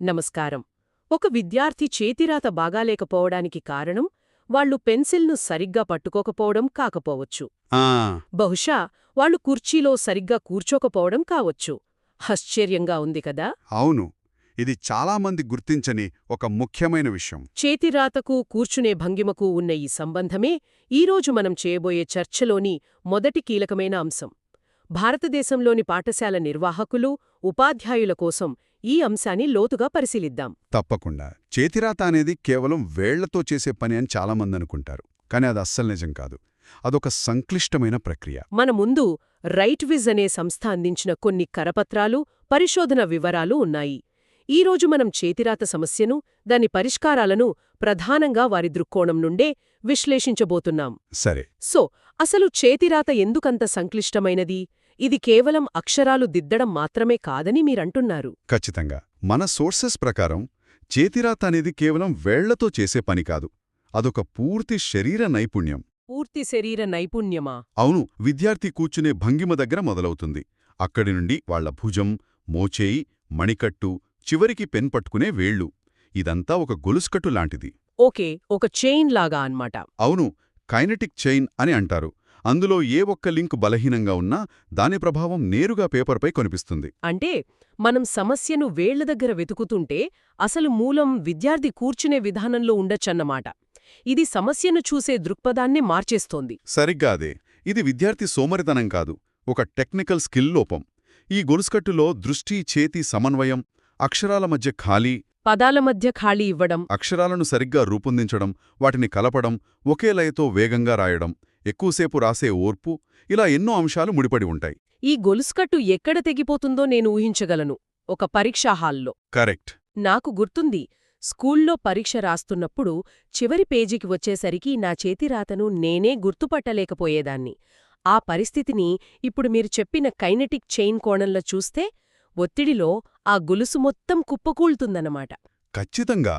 నమస్కారం. ఒక విద్యార్థి చేతిరాత బాగాలేకపోవడానికి కారణం వాళ్ళు పెన్సిల్ను సరిగ్గా పట్టుకోకపోవడం కాకపోవచ్చు. ఆ బహుశా వాళ్ళు కుర్చీలో సరిగ్గా కూర్చోకపోవడం కావచ్చు. ఆశ్చర్యంగా ఉంది కదా. అవును, ఇది చాలామంది గుర్తించని ఒక ముఖ్యమైన విషయం. చేతిరాతకు కూర్చునే భంగిమకు ఉన్న ఈ సంబంధమే ఈరోజు మనం చేయబోయే చర్చలోని మొదటి కీలకమైన అంశం. భారతదేశంలోని పాఠశాల నిర్వాహకులు, ఉపాధ్యాయుల కోసం ఈ అంశాన్ని లోతుగా పరిశీలిద్దాం. తప్పకుండా. చేతిరాత అనేది కేవలం వేళ్లతో చేసే పని అని చాలామంది అనుకుంటారు. కానీ అది అస్సలు నిజం కాదు. అదొక సంక్లిష్టమైన ప్రక్రియ. మన ముందు రైట్ విజ్ అనే సంస్థ అందించిన కొన్ని కరపత్రాలు, పరిశోధన వివరాలు ఉన్నాయి. ఈరోజు మనం చేతిరాత సమస్యను, దాని పరిష్కారాలను ప్రధానంగా వారి దృక్కోణం నుండే విశ్లేషించబోతున్నాం. సరే. అసలు చేతిరాత ఎందుకంత సంక్లిష్టమైనది? ఇది కేవలం అక్షరాలు దిద్దడం మాత్రమే కాదని మీరంటున్నారు. ఖచ్చితంగా. మన సోర్సెస్ ప్రకారం చేతిరాత అనేది కేవలం వేళ్లతో చేసే పని కాదు. అదొక పూర్తి శరీర నైపుణ్యం. పూర్తి శరీర నైపుణ్యమా? అవును. విద్యార్థి కూర్చునే భంగిమ దగ్గర మొదలవుతుంది. అక్కడి నుండి వాళ్ల భుజం, మోచేయి, మణికట్టు, చివరికి పెన్ పట్టుకునే వేళ్లు. ఇదంతా ఒక గొలుసుకట్టు లాంటిది. ఓకే, ఒక చైన్ లాగా అన్నమాట. అవును. కైనెటిక్ చైన్ అని అంటారు. అందులో ఏ ఒక్క లింక్ బలహీనంగా ఉన్నా దాని ప్రభావం నేరుగా పేపర్పై కనిపిస్తుంది. అంటే మనం సమస్యను వేళ్ల దగ్గర వెతుకుతుంటే అసలు మూలం విద్యార్థి కూర్చునే విధానంలో ఉండొచ్చన్నమాట. ఇది సమస్యను చూసే దృక్పథాన్నే మార్చేస్తోంది. సరిగ్గా అదే. ఇది విద్యార్థి సోమరితనం కాదు, ఒక టెక్నికల్ స్కిల్ లోపం. ఈ గొలుసుకట్టులో దృష్టి, చేతి సమన్వయం, అక్షరాల మధ్య ఖాళీ, పదాల మధ్య ఖాళీ ఇవ్వడం, అక్షరాలను సరిగ్గా రూపొందించడం, వాటిని కలపడం, ఒకే లయతో వేగంగా రాయడం, ఎక్కువసేపు రాసే ఓర్పు, ఇలా ఎన్నో అంశాలు ముడిపడి ఉంటాయి. ఈ గొలుసుకట్టు ఎక్కడ తెగిపోతుందో నేను ఊహించగలను. ఒక పరీక్షా హాల్లో. కరెక్ట్. నాకు గుర్తుంది, స్కూల్లో పరీక్ష రాస్తున్నప్పుడు చివరి పేజీకి వచ్చేసరికి నా చేతిరాతను నేనే గుర్తుపట్టలేకపోయేదాన్ని. ఆ పరిస్థితిని ఇప్పుడు మీరు చెప్పిన కైనెటిక్ చైన్ కోణంలో చూస్తే ఒత్తిడిలో ఆ గొలుసు మొత్తం కుప్పకూళ్తుందన్నమాట. ఖచ్చితంగా.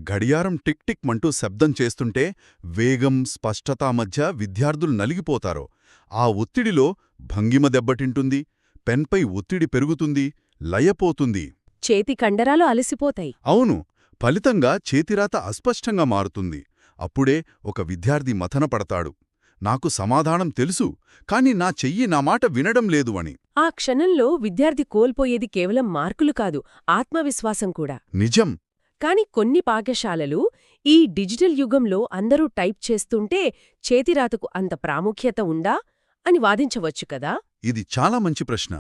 గడియారం టిక్ టిక్ మంటూ శబ్దం చేస్తుంటే వేగం, స్పష్టత మధ్య విద్యార్థులు నలిగిపోతారో. ఆ ఒత్తిడిలో భంగిమ దెబ్బతింటుంది, పెన్పై ఒత్తిడి పెరుగుతుంది, లయపోతుంది. చేతి కండరాలు అలసిపోతాయి. అవును. ఫలితంగా చేతిరాత అస్పష్టంగా మారుతుంది. అప్పుడే ఒక విద్యార్థి మథనపడతాడు. నాకు సమాధానం తెలుసు, కాని నా చెయ్యి నా మాట వినడం లేదు అని. ఆ క్షణంలో విద్యార్థి కోల్పోయేది కేవలం మార్కులు కాదు, ఆత్మవిశ్వాసం కూడా. నిజం. కాని కొన్ని పాఠశాలలు ఈ డిజిటల్ యుగంలో అందరూ టైప్ చేస్తుంటే చేతిరాతకు అంత ప్రాముఖ్యత ఉందా అని వాదించవచ్చు కదా. ఇది చాలా మంచి ప్రశ్న.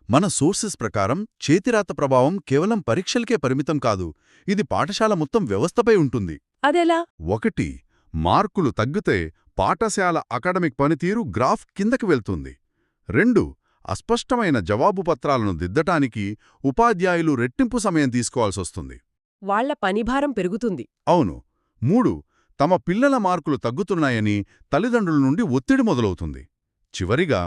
మన సోర్సెస్ ప్రకారం చేతిరాత ప్రభావం కేవలం పరీక్షలకే పరిమితం కాదు, ఇది పాఠశాల మొత్తం వ్యవస్థపై ఉంటుంది. అదెలా? 1. మార్కులు తగ్గితే పాఠశాల అకాడమిక్ పనితీరు గ్రాఫ్ కిందకి వెళ్తుంది. 2. అస్పష్టమైన జవాబు పత్రాలను దిద్దటానికి ఉపాధ్యాయులు రెట్టింపు సమయం తీసుకోవాల్సొస్తుంది. వాళ్ల పనిభారం పెరుగుతుంది. అవును. 3. తమ పిల్లల మార్కులు తగ్గుతున్నాయని తల్లిదండ్రుల నుండి ఒత్తిడి మొదలవుతుంది. చివరిగా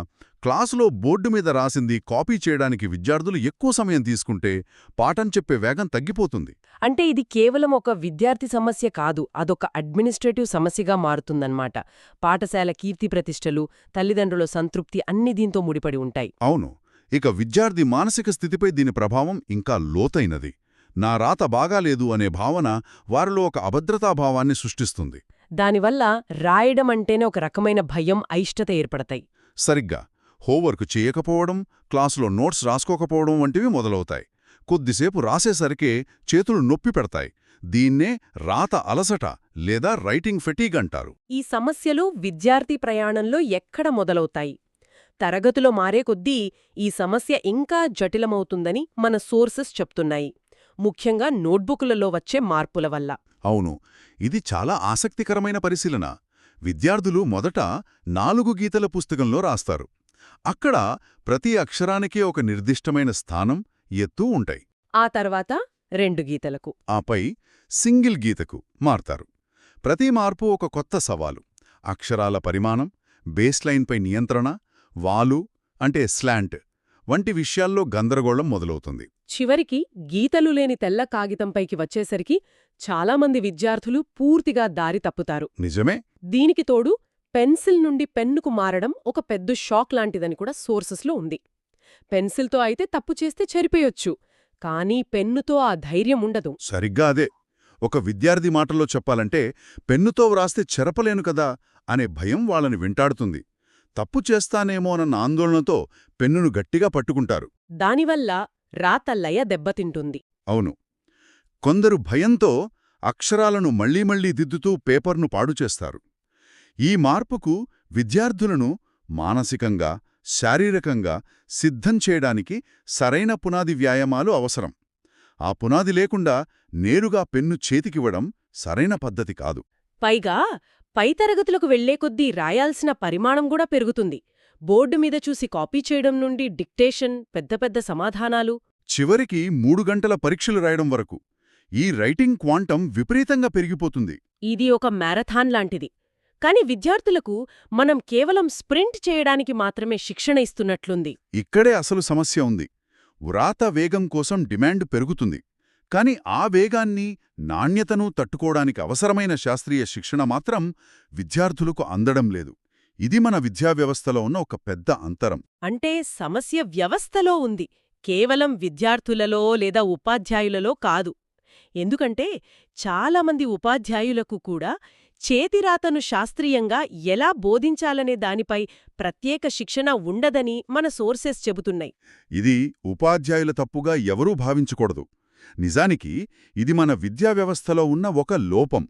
క్లాసులో బోర్డు మీద రాసింది కాపీ చేయడానికి విద్యార్థులు ఎక్కువ సమయం తీసుకుంటే పాఠం చెప్పే వేగం తగ్గిపోతుంది. అంటే ఇది కేవలం ఒక విద్యార్థి సమస్య కాదు, అదొక అడ్మినిస్ట్రేటివ్ సమస్యగా మారుతుందన్నమాట. పాఠశాల కీర్తి ప్రతిష్టలు, తల్లిదండ్రుల సంతృప్తి అన్ని దీంతో ముడిపడి ఉంటాయి. అవును. ఇక విద్యార్థి మానసిక స్థితిపై దీని ప్రభావం ఇంకా లోతైనది. నా రాత బాగాలేదు అనే భావన వారిలో ఒక అభద్రతాభావాన్ని సృష్టిస్తుంది. దానివల్ల రాయడం అంటేనే ఒక రకమైన భయం, అయిష్టత ఏర్పడతాయి. సరిగ్గా. హోంవర్క్ చేయకపోవడం, క్లాసులో నోట్స్ రాసుకోకపోవడం వంటివి మొదలవుతాయి. కొద్దిసేపు రాసేసరికే చేతులు నొప్పి పెడతాయి. దీన్నే రాత అలసట లేదా రైటింగ్ ఫెటీగ్ అంటారు. ఈ సమస్యలు విద్యార్థి ప్రయాణంలో ఎక్కడ మొదలవుతాయి? తరగతిలో మారే కొద్దీ ఈ సమస్య ఇంకా జటిలమవుతుందని మన సోర్సెస్ చెప్తున్నాయి, ముఖ్యంగా నోట్బుక్లలో వచ్చే మార్పుల వల్ల. అవును. ఇది చాలా ఆసక్తికరమైన పరిశీలన. విద్యార్థులు మొదట 4 గీతల పుస్తకంలో రాస్తారు. అక్కడ ప్రతి అక్షరానికి ఒక నిర్దిష్టమైన స్థానం, ఎత్తు ఉంటాయి. ఆ తర్వాత 2 గీతలకు, ఆపై సింగిల్ గీతకు మారతారు. ప్రతి మార్పు ఒక కొత్త సవాలు. అక్షరాల పరిమాణం, బేస్లైన్పై నియంత్రణ, వాలు అంటే స్లాంట్ వంటి విషయాల్లో గందరగోళం మొదలవుతుంది. చివరికి గీతలు లేని తెల్ల కాగితంపైకి వచ్చేసరికి చాలామంది విద్యార్థులు పూర్తిగా దారి తప్పుతారు. నిజమే. దీనికి తోడు పెన్సిల్ నుండి పెన్నుకు మారడం ఒక పెద్ద షాక్ లాంటిదని కూడా సోర్సెస్లో ఉంది. పెన్సిల్తో అయితే తప్పు చేస్తే చెరిపేయొచ్చు, కానీ పెన్నుతో ఆ ధైర్యం ఉండదు. సరిగ్గా అదే. ఒక విద్యార్థి మాటల్లో చెప్పాలంటే పెన్నుతో వ్రాస్తే చెరపలేను కదా అనే భయం వాళ్ళని వెంటాడుతుంది. తప్పు చేస్తానేమోనన్న ఆందోళనతో పెన్నును గట్టిగా పట్టుకుంటారు. దానివల్ల రాత లయ దెబ్బతింటుంది. అవును. కొందరు భయంతో అక్షరాలను మళ్లీ మళ్లీ దిద్దుతూ పేపర్ను పాడుచేస్తారు. ఈ మార్పుకు విద్యార్థులను మానసికంగా, శారీరకంగా సిద్ధం చేయడానికి సరైన పునాది వ్యాయామాలు అవసరం. ఆ పునాది లేకుండా నేరుగా పెన్ను చేతికివ్వడం సరైన పద్ధతి కాదు. పైగా పై తరగతులకు వెళ్లే కొద్దీ రాయాల్సిన పరిమాణం కూడా పెరుగుతుంది. బోర్డు మీద చూసి కాపీ చేయడం నుండి డిక్టేషన్, పెద్ద పెద్ద సమాధానాలు. చివరికి 3 గంటల పరీక్షలు రాయడం వరకు ఈ రైటింగ్ క్వాంటం విపరీతంగా పెరిగిపోతుంది. ఇది ఒక మ్యారథాన్ లాంటిది. కాని విద్యార్థులకు మనం కేవలం స్ప్రింట్ చేయడానికి మాత్రమే శిక్షణ ఇస్తున్నట్లుంది. ఇక్కడే అసలు సమస్య ఉంది. వ్రాత వేగం కోసం డిమాండ్ పెరుగుతుంది. కాని ఆ వేగాన్ని, నాణ్యతను తట్టుకోవడానికి అవసరమైన శాస్త్రీయ శిక్షణ మాత్రం విద్యార్థులకు అందడం లేదు. ఇది మన విద్యావ్యవస్థలో ఉన్న ఒక పెద్ద అంతరం. అంటే సమస్య వ్యవస్థలో ఉంది, కేవలం విద్యార్థులలో లేదా ఉపాధ్యాయులలో కాదు. ఎందుకంటే చాలామంది ఉపాధ్యాయులకు కూడా చేతిరాతను శాస్త్రీయంగా ఎలా బోధించాలనే దానిపై ప్రత్యేక శిక్షణ ఉండదని మన సోర్సెస్ చెబుతున్నాయి. ఇది ఉపాధ్యాయుల తప్పుగా ఎవరూ భావించకూడదు. నిజానికి ఇది మన విద్యావ్యవస్థలో ఉన్న ఒక లోపం.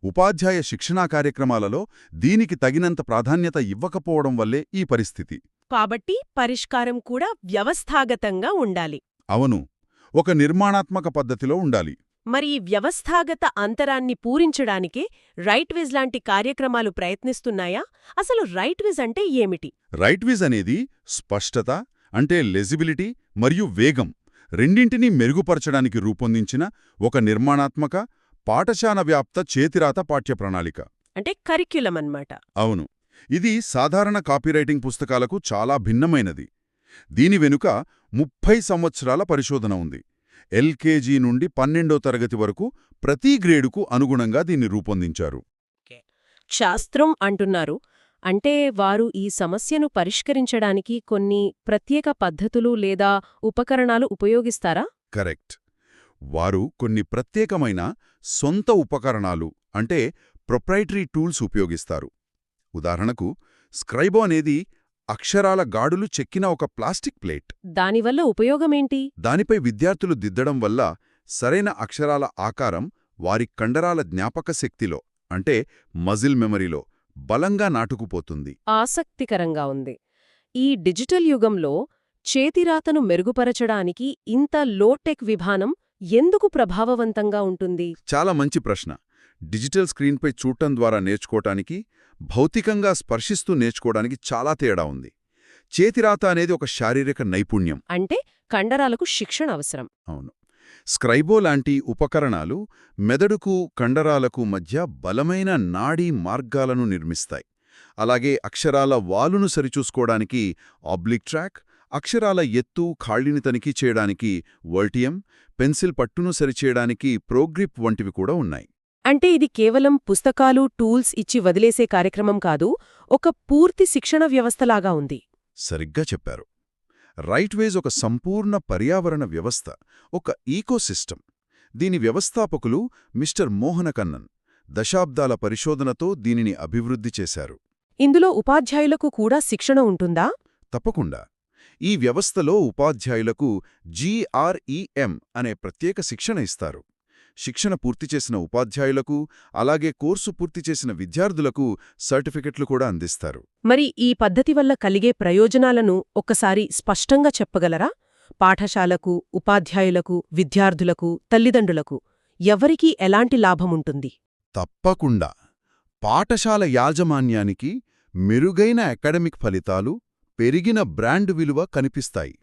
ఉపాధ్యాయ శిక్షణా కార్యక్రమాలలో దీనికి తగినంత ప్రాధాన్యత ఇవ్వకపోవడం వల్లే ఈ పరిస్థితి. కాబట్టి పరిష్కారం కూడా వ్యవస్థాగతంగా ఉండాలి. అవును, ఒక నిర్మాణాత్మక పద్ధతిలో ఉండాలి. మరి ఈ వ్యవస్థాగత అంతరాన్ని పూరించడానికే రైట్ విజ్ లాంటి కార్యక్రమాలు ప్రయత్నిస్తున్నాయా? అసలు రైట్ విజ్ అంటే ఏమిటి? రైట్ విజ్ అనేది స్పష్టత, అంటే లెజిబిలిటీ మరియు వేగం రెండింటినీ మెరుగుపరచడానికి రూపొందించిన ఒక నిర్మాణాత్మక, పాఠశాల వ్యాప్త చేతిరాత పాఠ్యప్రణాళిక. అంటే కరిక్యులం అన్నమాట. అవును. ఇది సాధారణ కాపీరైటింగ్ పుస్తకాలకు చాలా భిన్నమైనది. దీని వెనుక 30 సంవత్సరాల పరిశోధన ఉంది. ఎల్కేజీ నుండి 12వ తరగతి వరకు ప్రతి గ్రేడుకు అనుగుణంగా దీన్ని రూపొందించారు. శాస్త్రం అంటున్నారు అంటే వారు ఈ సమస్యను పరిష్కరించడానికి కొన్ని ప్రత్యేక పద్ధతులు లేదా ఉపకరణాలు ఉపయోగిస్తారా? కరెక్ట్. వారు కొన్ని ప్రత్యేకమైన సొంత ఉపకరణాలు, అంటే ప్రొప్రైటరీ టూల్స్ ఉపయోగిస్తారు. ఉదాహరణకు స్క్రైబో అనేది అక్షరాల గాడులు చెక్కిన ఒక ప్లాస్టిక్ ప్లేట్. దానివల్ల ఉపయోగమేంటి? దానిపై విద్యార్థులు దిద్దడం వల్ల సరైన అక్షరాల ఆకారం వారి కండరాల జ్ఞాపక శక్తిలో, అంటే మజిల్ మెమరీలో బలంగా నాటుకుపోతుంది. ఆసక్తికరంగా ఉంది. ఈ డిజిటల్ యుగంలో చేతిరాతను మెరుగుపరచడానికి ఇంత లోటెక్ విధానం ఎందుకు ప్రభావవంతంగా ఉంటుంది? చాలా మంచి ప్రశ్న. డిజిటల్ స్క్రీన్పై చూడటం ద్వారా నేర్చుకోవటానికి, భౌతికంగా స్పర్శిస్తూ నేర్చుకోవడానికి చాలా తేడా ఉంది. చేతిరాత అనేది ఒక శారీరక నైపుణ్యం. అంటే కండరాలకు శిక్షణ అవసరం. అవును. స్క్రైబో లాంటి ఉపకరణాలు మెదడుకు, కండరాలకు మధ్య బలమైన నాడీ మార్గాలను నిర్మిస్తాయి. అలాగే అక్షరాల వాలును సరిచూసుకోవడానికి ఆబ్లిక్ ట్రాక్, అక్షరాల ఎత్తు, ఖాళీని తనిఖీ చేయడానికి వర్టియం, పెన్సిల్ పట్టును సరిచేయడానికి ప్రోగ్రిప్ వంటివి కూడా ఉన్నాయి. అంటే ఇది కేవలం పుస్తకాలు, టూల్స్ ఇచ్చి వదిలేసే కార్యక్రమం కాదు, ఒక పూర్తి శిక్షణ వ్యవస్థలాగా ఉంది. సరిగ్గా చెప్పారు. రైట్ వేజ్ ఒక సంపూర్ణ పర్యావరణ వ్యవస్థ, ఒక ఈకోసిస్టమ్. దీని వ్యవస్థాపకులు మిస్టర్ మోహన కన్నన్ దశాబ్దాల పరిశోధనతో దీనిని అభివృద్ధి చేశారు. ఇందులో ఉపాధ్యాయులకు కూడా శిక్షణ ఉంటుందా? తప్పకుండా. ఈ వ్యవస్థలో ఉపాధ్యాయులకు GREM అనే ప్రత్యేక శిక్షణ ఇస్తారు. శిక్షణ పూర్తి చేసిన ఉపాధ్యాయులకు, అలాగే కోర్సు పూర్తి చేసిన విద్యార్థులకు సర్టిఫికెట్లు కూడా అందిస్తారు. మరి ఈ పద్ధతి వల్ల కలిగే ప్రయోజనాలను ఒక్కసారి స్పష్టంగా చెప్పగలరా? పాఠశాలకు, ఉపాధ్యాయులకు, విద్యార్థులకు, తల్లిదండ్రులకు ఎవరికీ ఎలాంటి లాభముంటుంది? తప్పకుండా. పాఠశాల యాజమాన్యానికి మెరుగైన అకాడమిక్ ఫలితాలు, పెరిగిన బ్రాండ్ విలువ కనిపిస్తాయి.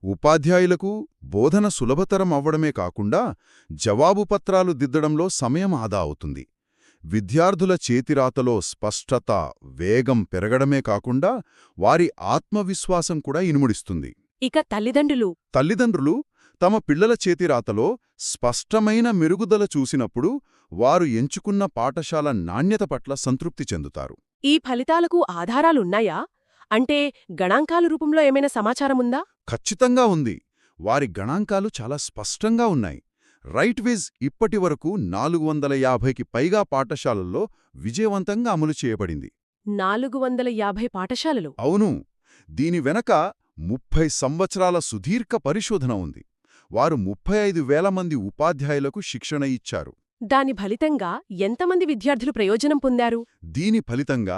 ఉపాధ్యాయులకు బోధన సులభతరం అవ్వడమే కాకుండా జవాబుపత్రాలు దిద్దడంలో సమయం ఆదా అవుతుంది. విద్యార్థుల చేతిరాతలో స్పష్టత, వేగం పెరగడమే కాకుండా వారి ఆత్మవిశ్వాసం కూడా ఇనుముడిస్తుంది. ఇక తల్లిదండ్రులు తమ పిల్లల చేతిరాతలో స్పష్టమైన మెరుగుదల చూసినప్పుడు వారు ఎంచుకున్న పాఠశాల నాణ్యత పట్ల సంతృప్తి చెందుతారు. ఈ ఫలితాలకు ఆధారాలున్నాయా? అంటే గణాంకాల రూపంలో ఏమైనా సమాచారముందా? ఖచ్చితంగా ఉంది. వారి గణాంకాలు చాలా స్పష్టంగా ఉన్నాయి. రైట్ విజ్ ఇప్పటివరకు 450కి పైగా పాఠశాలల్లో విజయవంతంగా అమలు చేయబడింది. 450 పాఠశాలలు. అవును, దీని వెనక 30 సంవత్సరాల సుదీర్ఘ పరిశోధన ఉంది. వారు 35,000 మంది ఉపాధ్యాయులకు శిక్షణ ఇచ్చారు. దాని ఫలితంగా ఎంతమంది విద్యార్థులు ప్రయోజనం పొందారు? దీని ఫలితంగా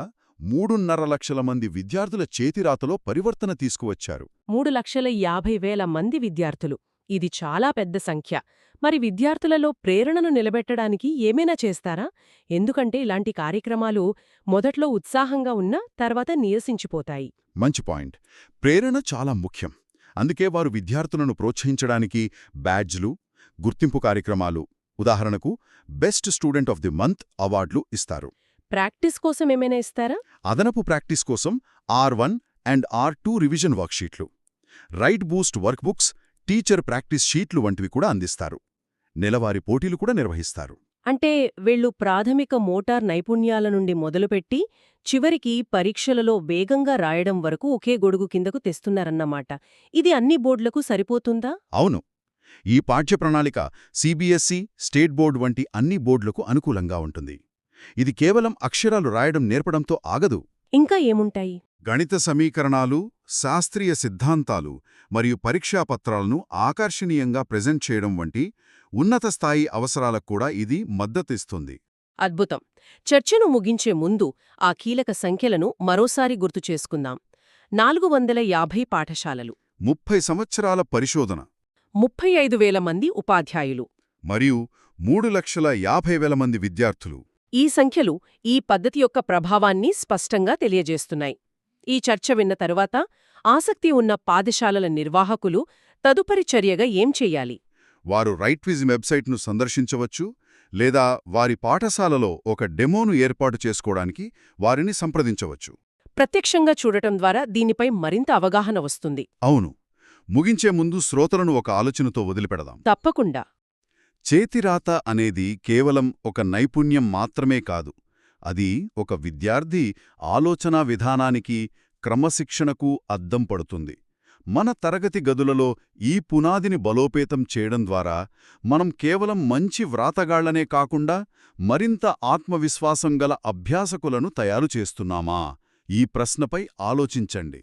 3.5 లక్షల మంది విద్యార్థుల చేతిరాతలో పరివర్తన తీసుకువచ్చారు. 3,50,000 మంది విద్యార్థులు. ఇది చాలా పెద్ద సంఖ్య. మరి విద్యార్థులలో ప్రేరణను నిలబెట్టడానికి ఏమైనా చేస్తారా? ఎందుకంటే ఇలాంటి కార్యక్రమాలు మొదట్లో ఉత్సాహంగా ఉన్నా తర్వాత నీరసించిపోతాయి. మంచి పాయింట్. ప్రేరణ చాలా ముఖ్యం. అందుకే వారు విద్యార్థులను ప్రోత్సహించడానికి బ్యాడ్జ్లు, గుర్తింపు కార్యక్రమాలు, ఉదాహరణకు best student of the month అవార్డులు ఇస్తారు. ప్రాక్టీస్ కోసం ఏమైనా ఇస్తారా? అదనపు ప్రాక్టీస్ కోసం R1 అండ్ R2 రివిజన్ వర్క్షీట్లు, right boost work books, teacher practice షీట్లు వంటివి కూడా అందిస్తారు. నెలవారీ పోటీలు కూడా నిర్వహిస్తారు. అంటే వీళ్ళు ప్రాథమిక మోటార్ నైపుణ్యాల నుండి మొదలుపెట్టి చివరికి పరీక్షలలో వేగంగా రాయడం వరకు ఒకే గొడుగు కిందకు తెస్తున్నారన్నమాట. ఇది అన్ని బోర్డులకు సరిపోతుందా? అవును. ఈ పాఠ్య ప్రణాళిక CBSE, స్టేట్ బోర్డు వంటి అన్ని బోర్డులకు అనుకూలంగా ఉంటుంది. ఇది కేవలం అక్షరాలు రాయడం నేర్పడంతో ఆగదు. ఇంకా ఏముంటాయి? గణిత సమీకరణాలు, శాస్త్రీయ సిద్ధాంతాలు మరియు పరీక్షాపత్రాలను ఆకర్షణీయంగా ప్రెజెంట్ చేయడం వంటి ఉన్నత స్థాయి అవసరాలకు కూడా ఇది మద్దతిస్తుంది. అద్భుతం. చర్చను ముగించే ముందు ఆ కీలక సంఖ్యలను మరోసారి గుర్తు చేసుకుందాం. 450 పాఠశాలలు, 30 సంవత్సరాల పరిశోధన, 35,000 మంది ఉపాధ్యాయులు, మరియు 3,50,000 మంది విద్యార్థులు. ఈ సంఖ్యలు ఈ పద్ధతి యొక్క ప్రభావాన్ని స్పష్టంగా తెలియజేస్తున్నాయి. ఈ చర్చ విన్న తరువాత ఆసక్తి ఉన్న పాఠశాలల నిర్వాహకులు తదుపరి చర్యగా ఏం చెయ్యాలి? వారు రైట్ విజ్ వెబ్సైట్ను సందర్శించవచ్చు, లేదా వారి పాఠశాలలో ఒక డెమోను ఏర్పాటు చేసుకోవడానికి వారిని సంప్రదించవచ్చు. ప్రత్యక్షంగా చూడటం ద్వారా దీనిపై మరింత అవగాహన వస్తుంది. అవును. ముగించే ముందు శ్రోతలను ఒక ఆలోచనతో వదిలిపెడదాం. తప్పకుండా. చేతిరాత అనేది కేవలం ఒక నైపుణ్యం మాత్రమే కాదు. అది ఒక విద్యార్థి ఆలోచనా విధానానికి, క్రమశిక్షణకు అద్దం పడుతుంది. మన తరగతి గదులలో ఈ పునాదిని బలోపేతం చేయడం ద్వారా మనం కేవలం మంచి వ్రాతగాళ్లనే కాకుండా మరింత ఆత్మవిశ్వాసం గల అభ్యాసకులను తయారు చేస్తున్నామా? ఈ ప్రశ్నపై ఆలోచించండి.